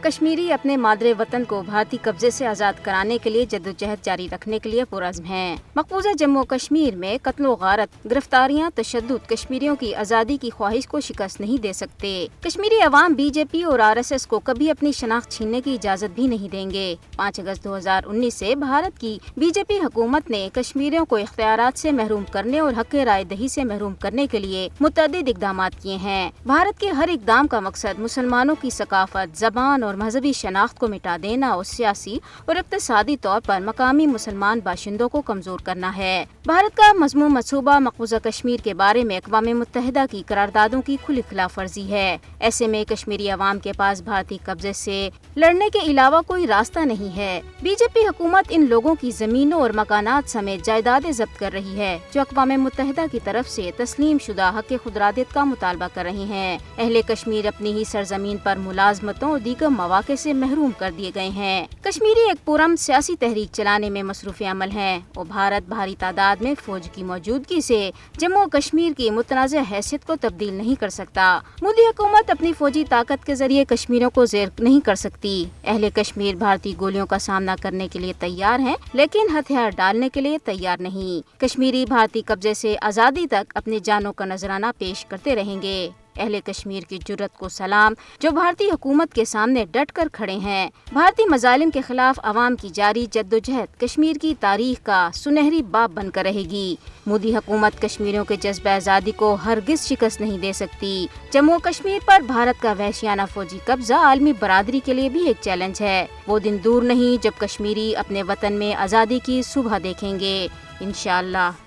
کشمیری اپنے مادر وطن کو بھارتی قبضے سے آزاد کرانے کے لیے جدوجہد جاری رکھنے کے لیے پرعزم ہیں۔ مقبوضہ جموں و کشمیر میں قتل و غارت، گرفتاریاں، تشدد کشمیریوں کی آزادی کی خواہش کو شکست نہیں دے سکتے۔ کشمیری عوام بی جے پی اور RSS کو کبھی اپنی شناخت چھیننے کی اجازت بھی نہیں دیں گے۔ 5 اگست 2019 سے بھارت کی بی جے پی حکومت نے کشمیریوں کو اختیارات سے محروم کرنے اور حق رائے دہی سے محروم کرنے کے لیے متعدد اقدامات کیے ہیں۔ بھارت کے ہر اقدام کا مقصد مسلمانوں کی ثقافت، زبان اور مذہبی شناخت کو مٹا دینا اور سیاسی اور اقتصادی طور پر مقامی مسلمان باشندوں کو کمزور کرنا ہے۔ بھارت کا مذموم منصوبہ مقبوضہ کشمیر کے بارے میں اقوام متحدہ کی قراردادوں کی کھلی خلاف ورزی ہے۔ ایسے میں کشمیری عوام کے پاس بھارتی قبضے سے لڑنے کے علاوہ کوئی راستہ نہیں ہے۔ بی جے پی حکومت ان لوگوں کی زمینوں اور مکانات سمیت جائیدادیں ضبط کر رہی ہے جو اقوام متحدہ کی طرف سے تسلیم شدہ حق خودارادیت کا مطالبہ کر رہے ہیں۔ اہل کشمیر اپنی ہی سرزمین پر ملازمتوں اور دیگر مواقع سے محروم کر دیے گئے ہیں۔ کشمیری ایک پرامن سیاسی تحریک چلانے میں مصروف عمل ہیں اور بھارت بھاری تعداد میں فوج کی موجودگی سے جموں و کشمیر کی متنازع حیثیت کو تبدیل نہیں کر سکتا۔ مودی حکومت اپنی فوجی طاقت کے ذریعے کشمیریوں کو زیر نہیں کر سکتی۔ اہل کشمیر بھارتی گولیوں کا سامنا کرنے کے لیے تیار ہیں لیکن ہتھیار ڈالنے کے لیے تیار نہیں۔ کشمیری بھارتی قبضے سے آزادی تک اپنی جانوں کا نذرانہ پیش کرتے رہیں گے۔ اہل کشمیر کی جرأت کو سلام جو بھارتی حکومت کے سامنے ڈٹ کر کھڑے ہیں۔ بھارتی مظالم کے خلاف عوام کی جاری جدوجہد کشمیر کی تاریخ کا سنہری باب بن کر رہے گی۔ مودی حکومت کشمیریوں کے جذبہ آزادی کو ہرگز شکست نہیں دے سکتی۔ جموں و کشمیر پر بھارت کا وحشیانہ فوجی قبضہ عالمی برادری کے لیے بھی ایک چیلنج ہے۔ وہ دن دور نہیں جب کشمیری اپنے وطن میں آزادی کی صبح دیکھیں گے، انشاءاللہ۔